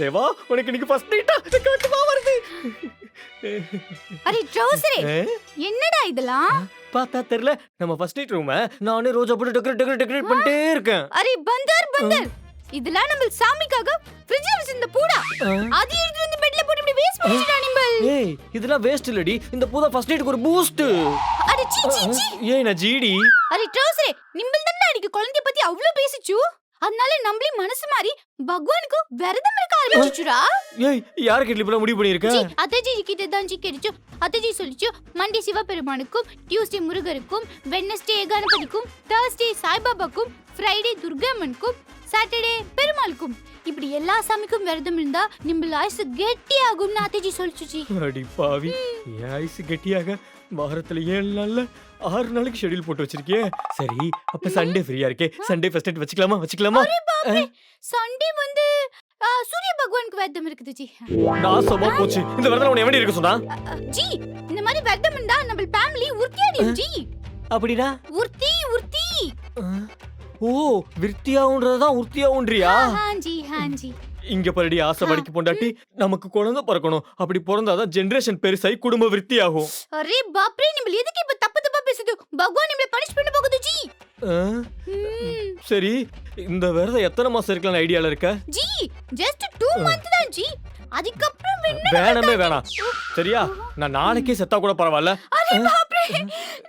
தேவா உனக்கு இன்னைக்கு ஃபர்ஸ்ட் நைட்டா வெக்கமா வருது. அரே ட்ரௌசரே என்னடா இதெல்லாம்? பார்த்தா தெரியல நம்ம ஃபர்ஸ்ட் நைட் ரூம நானே ரோஜா போட்டு டெக்கரேட் பண்ணிட்டே இருக்கேன். அரே பந்தர் இதெல்லாம் நம்ம சாமிக்காக ஃப்ரிட்ஜ்ல வச்சிருந்த பூடா. அது எடுத்து வந்து பெட்ல போட்டு இப்படி வேஸ்ட் பண்ணிட்டா நிம்பல். ஏய் இதெல்லாம் வேஸ்ட் இல்லடி. இந்த பூதா ஃபர்ஸ்ட் நைட்க்கு ஒரு பூஸ்ட். அரே சீ ஏய் நான் ஜிடி. அரே ட்ரௌசரே நிம்பல் தான அன்னைக்கு குழந்தைய பத்தி அவ்ளோ பேசிச்சு. அதனால நம்மளே மனசு மாறி பகவானுக்கு விரதம் இருக்க ஆரம்பிச்சுடா. ஏய் யார் கிட்ட இப்படி முடிவு பண்ணிருக்க? அத்தஜி கிட்ட தான் கேடிச்சு. அத்தஜி சொல்லிச்சு மண்டே சிவபெருமானுக்கும், டியூஸ்டே முருகருக்கும், வெட்னஸ்டே கணபதிக்கும், தர்ஸ்டே சாய்பாபாக்கும், ஃப்ரைடே துர்காம்மனுக்கும், சாட்டர்டே பெருமாளுக்கும் இப்படி எல்லா சாமிக்கும் விரதம் இருந்தா நிம்பல் ஆயுசு கெட்டி ஆகும்னு அத்தஜி சொல்லிச்சு. அடி பாவி என் ஐஸ் கெட்டியாக வாரத்துல 7 நாள்ல 6 நாளைக்கு ஷெட்யூல் போட்டு வச்சிருக்கே. சரி அப்ப சண்டே ஃப்ரீயா இருக்கே. சண்டே ஃபர்ஸ்ட் நைட் வச்சுக்கலாமா? சண்டே வந்து சூரிய பகவானுக்கு விரதம் இருக்குது ஜி. நான் சும்மா போச்சு. இந்த விரதம் உன்னை எப்படி இருக்க சொன்னா? ஜி இந்த மாதிரி விரதம் இருந்தா நம்ம ஃபேமிலி உர்த்தியாடியும் ஜி. அப்படினா உர்த்தி ஓ விருத்தியாவுன்றதான் உர்த்தியாவுன்றியா? ஹாஞ்சி இங்க பரடி ஆசைப்படிக்கு பொண்டாட்டி நமக்கு குழந்தை பிறக்கணும். அப்படி பிறந்தாதான் ஜெனரேஷன் பெருசாய் குடும்ப விருத்தி ஆகும். அரே பாப்ரே நிம்பல் எதுக்கு இப்ப தப்பா பேசுது? பகவான் நம்மள பனிஷ் பண்ண போகுது ஜி. சரி இந்த விரதம் எத்தனை மாசம் இருக்கலாம் ஐடியால இருக்க? ஜி ஜஸ்ட் 2 months தான் ஜி. அதுக்கப்புறம் வேணாம் சரியா? நான் நாளைக்கே செத்தா கூட பரவாயில்ல. அரே பாப்ரே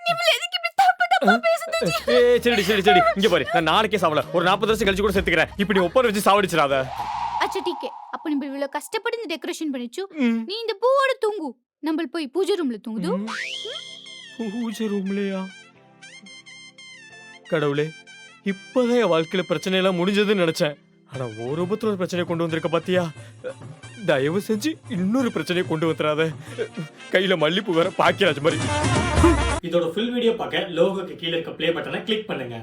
நிம்பல் எதுக்கு இப்படி தப்பா பேசுது ஜி? சரி இங்க பாரு நான் நாளைக்கே சாவல. ஒரு 40 வருஷம் கழிச்சு கூட செத்துக்கிறேன். இப்படி ஒப்பற வச்சு சாவடிச்சிராத. அச்சா டீக்கே. அப்ப நிம்பல் இவ்வளவு கஷ்டப்பட்டு இந்த டெக்கரேஷன் பண்ணிச்சு. நீ இந்த பூவோட தூங்கு. நம்ம போய் பூஜை ரூம்ல தூங்குது. பூஜை ரூம்லயா? கடவுளே இப்பதான் என் வாழ்க்கையில பிரச்சனை எல்லாம் முடிஞ்சதுன்னு நினைச்சேன். ஆனா ஒரு ரூபத்துல ஒரு பிரச்சனை கொண்டு வந்திருக்க பாத்தியா? தயவு செஞ்சு இன்னொரு பிரச்சனையை கொண்டு வந்துடாத. கையில மல்லிப்பூ வேற பாக்கியராஜ் மாதிரி. இதோட ஃபுல் வீடியோ பார்க்க லோகோக்கு கீழ இருக்க ப்ளே பட்டனை கிளிக் பண்ணுங்க.